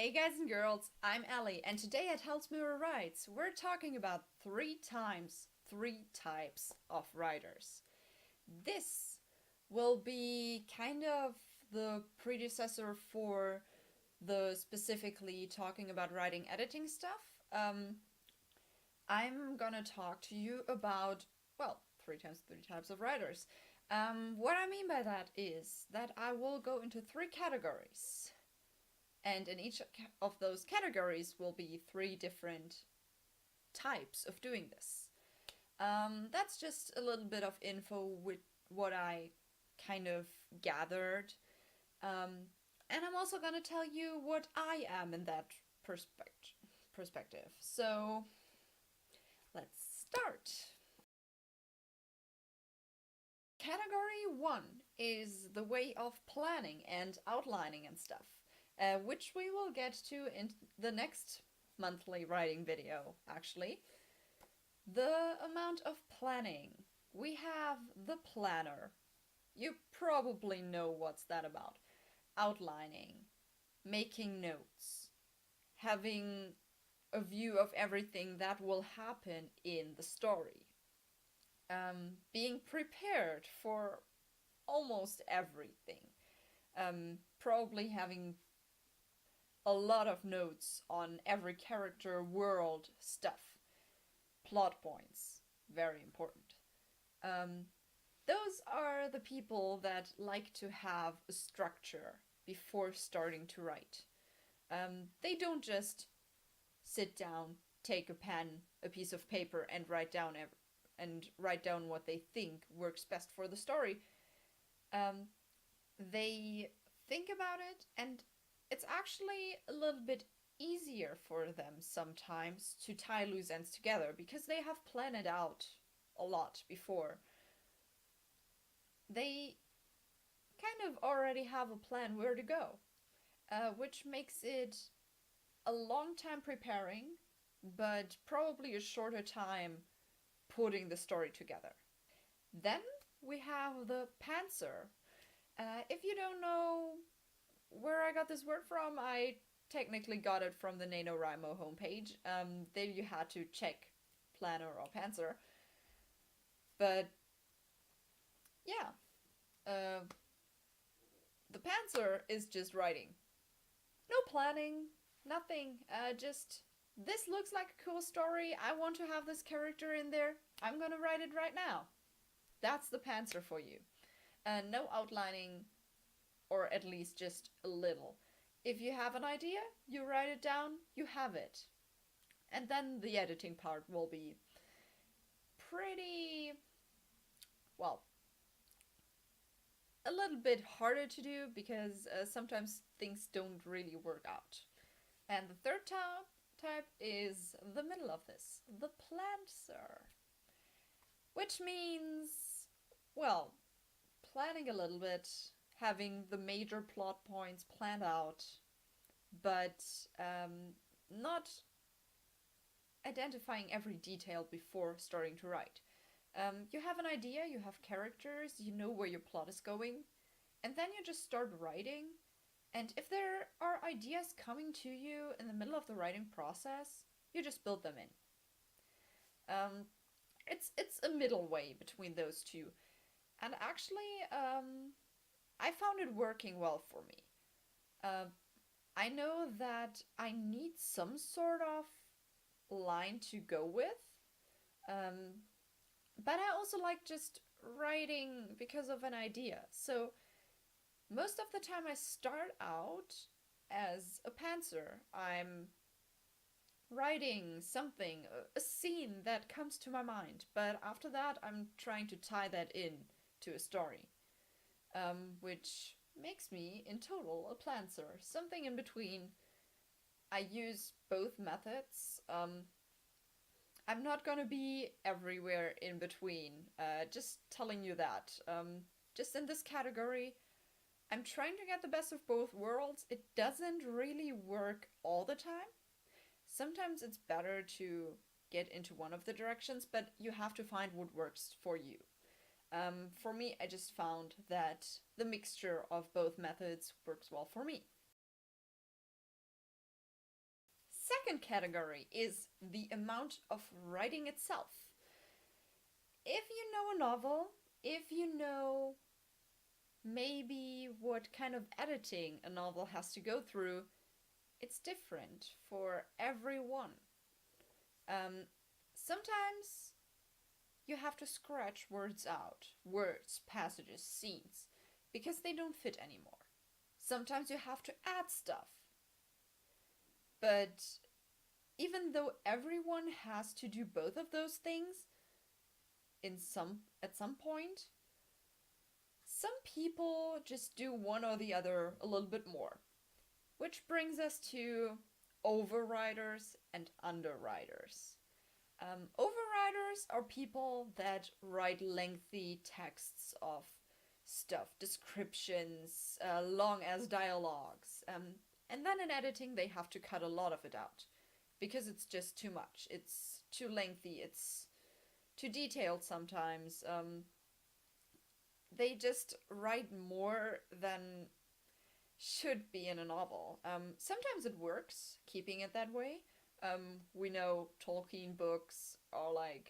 Hey guys and girls, I'm Allie, and today at Hells Mirror Writes, we're talking about three types of writers. This will be kind of the predecessor for the specifically talking about writing editing stuff. I'm gonna talk to you about, well, three types of writers. What I mean by that is that I will go into three categories. And in each of those categories will be three different types of doing this. That's just a little bit of info with what I kind of gathered. And I'm also going to tell you what I am in that perspective. So let's start. Category 1 is the way of planning and outlining and stuff. Which we will get to in the next monthly writing video, actually. The amount of planning. We have the planner. You probably know what's that about. Outlining, making notes, having a view of everything that will happen in the story. Being prepared for almost everything. Probably having a lot of notes on every character, world, stuff. Plot points, very important. Those are the people that like to have a structure before starting to write. They don't just sit down, take a pen, a piece of paper, and write down what they think works best for the story. They think about it, and it's actually a little bit easier for them sometimes to tie loose ends together because they have planned it out a lot before. They kind of already have a plan where to go, which makes it a long time preparing, but probably a shorter time putting the story together. Then we have the pantser. If you don't know where I got this word from, I technically got it from the NaNoWriMo homepage. There you had to check planner or pantser. But yeah, the pantser is just writing. No planning, nothing. Just this looks like a cool story. I want to have this character in there. I'm gonna write it right now. That's the pantser for you. No outlining, or at least just a little. If you have an idea, you write it down, you have it. And then the editing part will be pretty, well, a little bit harder to do because sometimes things don't really work out. And the third type is the middle of this, the planter. Which means, well, planning a little bit, having the major plot points planned out, but not identifying every detail before starting to write. You have an idea, you have characters, you know where your plot is going, and then you just start writing. And if there are ideas coming to you in the middle of the writing process, you just build them in. It's a middle way between those two. And actually, I found it working well for me. I know that I need some sort of line to go with, but I also like just writing because of an idea. So most of the time I start out as a pantser. I'm writing something, a scene that comes to my mind, but after that I'm trying to tie that in to a story, which makes me in total a planter, something in between. I use both methods. I'm not gonna be everywhere in between, just telling you that. Just in this category, I'm trying to get the best of both worlds. It doesn't really work all the time. Sometimes it's better to get into one of the directions, but you have to find what works for you. For me, I just found that the mixture of both methods works well for me. Second category is the amount of writing itself. If you know a novel, if you know maybe what kind of editing a novel has to go through, it's different for everyone. Sometimes you have to scratch words out, words, passages, scenes, because they don't fit anymore. Sometimes you have to add stuff. But even though everyone has to do both of those things at some point, some people just do one or the other a little bit more. Which brings us to overwriters and underwriters. Overwriters are people that write lengthy texts of stuff, descriptions, long as dialogues, and then in editing they have to cut a lot of it out because it's just too much. It's too lengthy. It's too detailed sometimes. They just write more than should be in a novel. Sometimes it works, keeping it that way. We know Tolkien books are like,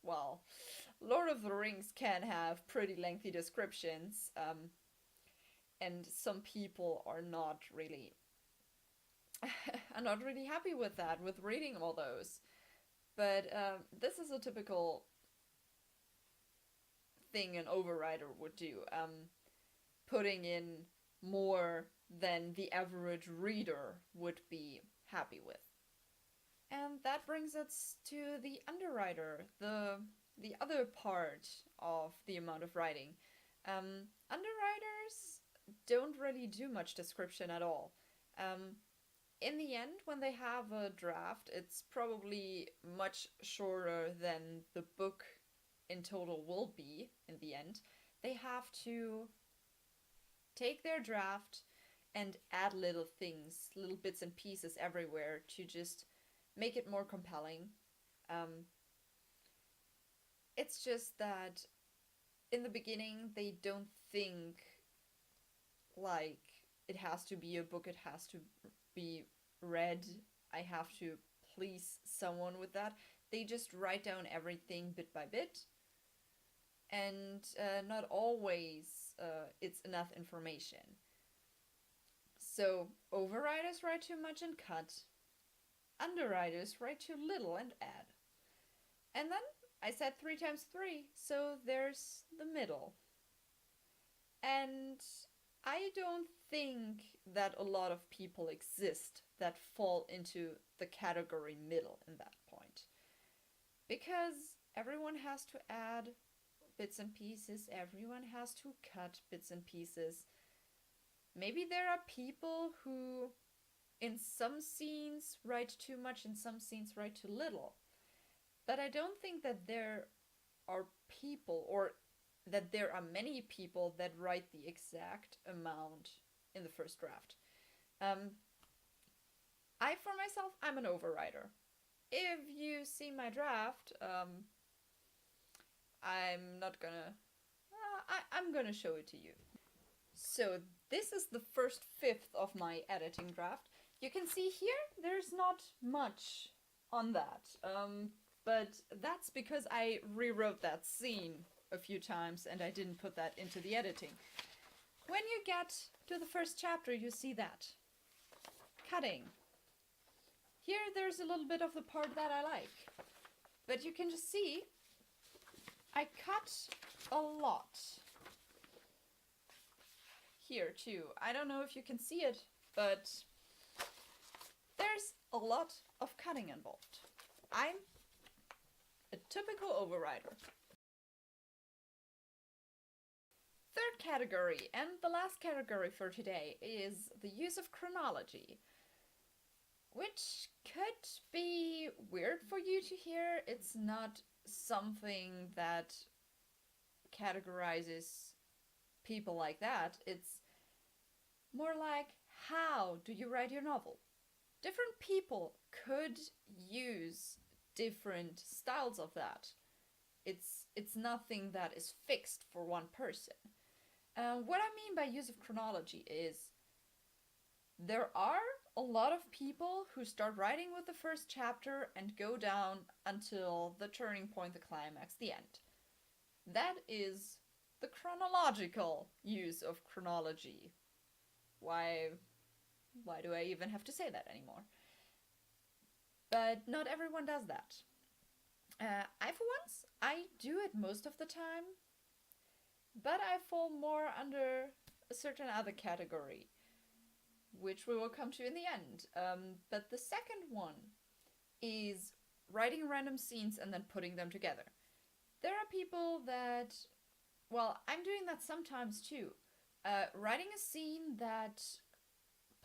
well, Lord of the Rings can have pretty lengthy descriptions, and some people are not really happy with that, with reading all those. But this is a typical thing an overwriter would do, putting in more than the average reader would be happy with. And that brings us to the underwriter, the other part of the amount of writing. Underwriters don't really do much description at all. In the end, when they have a draft, it's probably much shorter than the book in total will be in the end. They have to take their draft and add little things, little bits and pieces everywhere to just make it more compelling. It's just that in the beginning they don't think like it has to be a book, it has to be read, I have to please someone with that. They just write down everything bit by bit, and not always it's enough information. So overwriters write too much and cut. Underwriters write too little and add. And then I said 3 times 3, so there's the middle. And I don't think that a lot of people exist that fall into the category middle in that point. Because everyone has to add bits and pieces, everyone has to cut bits and pieces. Maybe there are people who in some scenes write too much, in some scenes write too little. But I don't think that there are people, or that there are many people that write the exact amount in the first draft. I, for myself, I'm an overwriter. If you see my draft, I'm not gonna... I'm gonna show it to you. So this is the first fifth of my editing draft. You can see here, there's not much on that. But that's because I rewrote that scene a few times and I didn't put that into the editing. When you get to the first chapter, you see that. Cutting. Here there's a little bit of the part that I like. But you can just see, I cut a lot. Here too. I don't know if you can see it, but there's a lot of cutting involved. I'm a typical overwriter. Third category, and the last category for today, is the use of chronology. Which could be weird for you to hear. It's not something that categorizes people like that. It's more like, how do you write your novel? Different people could use different styles of that. It's nothing that is fixed for one person. What I mean by use of chronology is there are a lot of people who start writing with the first chapter and go down until the turning point, the climax, the end. That is the chronological use of chronology. Why do I even have to say that anymore? But not everyone does that. I, for once, I do it most of the time, but I fall more under a certain other category, which we will come to in the end. But the second one is writing random scenes and then putting them together. There are people that, well, I'm doing that sometimes too. Writing a scene that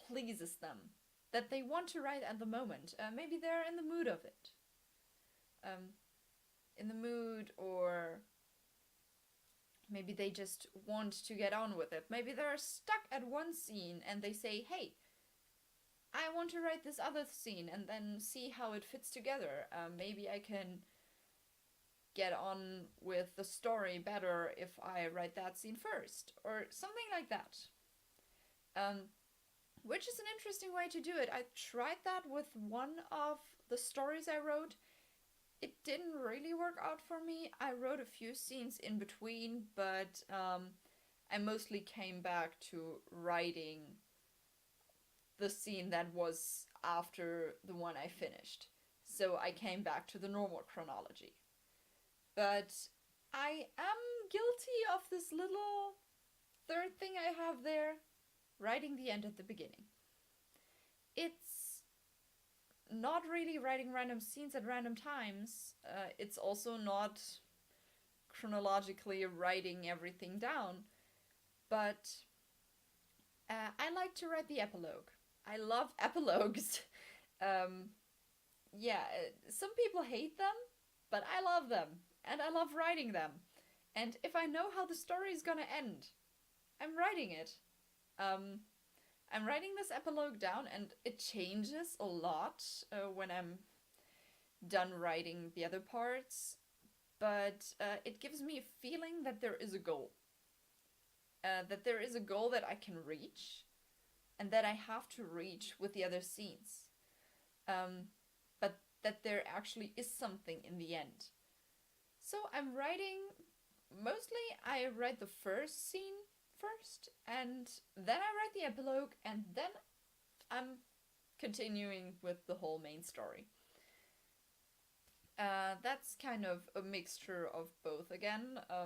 pleases them, that they want to write at the moment. Maybe they're in the mood of it. Or maybe they just want to get on with it. Maybe they're stuck at one scene and they say, hey, I want to write this other scene and then see how it fits together. Maybe I can get on with the story better if I write that scene first, or something like that. Which is an interesting way to do it. I tried that with one of the stories I wrote. It didn't really work out for me. I wrote a few scenes in between, but I mostly came back to writing the scene that was after the one I finished. So I came back to the normal chronology. But I am guilty of this little third thing I have there, writing the end at the beginning. It's not really writing random scenes at random times. It's also not chronologically writing everything down. But I like to write the epilogue. I love epilogues. Some people hate them, but I love them. And I love writing them. And if I know how the story is gonna end, I'm writing it. I'm writing this epilogue down, and it changes a lot when I'm done writing the other parts. But it gives me a feeling that there is a goal. That there is a goal that I can reach, and that I have to reach with the other scenes. But that there actually is something in the end. So I'm writing, mostly I write the first scene first, and then I write the epilogue, and then I'm continuing with the whole main story. That's kind of a mixture of both again. I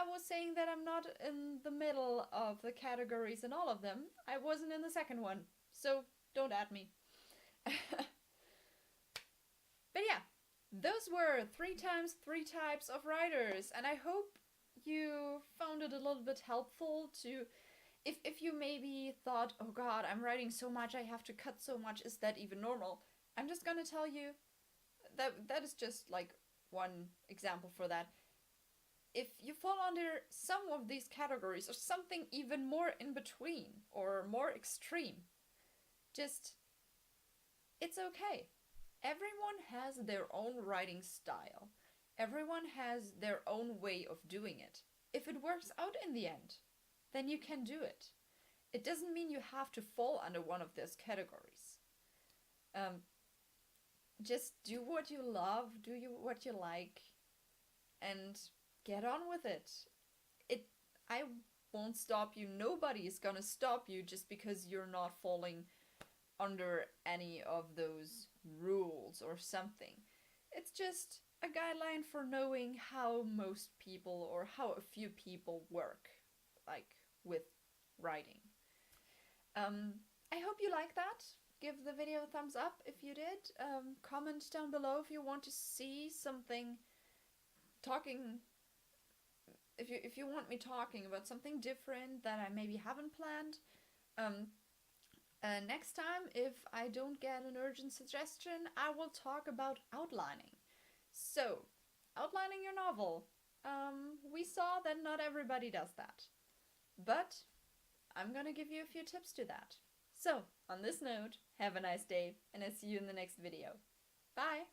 was saying that I'm not in the middle of the categories in all of them. I wasn't in the second one, so don't add me. But yeah, those were 3 times 3 types of writers, and I hope you found it a little bit helpful to, if you maybe thought, oh god, I'm writing so much, I have to cut so much, is that even normal? I'm just gonna tell you that is just like one example for that. If you fall under some of these categories or something even more in between or more extreme, just, it's okay. Everyone has their own writing style. Everyone has their own way of doing it. If it works out in the end, then you can do it. It doesn't mean you have to fall under one of those categories. Just do what you love, what you like, and get on with it. I won't stop you. Nobody is gonna stop you just because you're not falling under any of those rules or something. It's just a guideline for knowing how most people or how a few people work, like with writing. I hope you like that. Give the video a thumbs up if you did. Comment down below if you want to see something talking, if you want me talking about something different that I maybe haven't planned. Next time, if I don't get an urgent suggestion, I will talk about outlining. So, outlining your novel. We saw that not everybody does that. But I'm gonna give you a few tips to that. So, on this note, have a nice day, and I'll see you in the next video. Bye!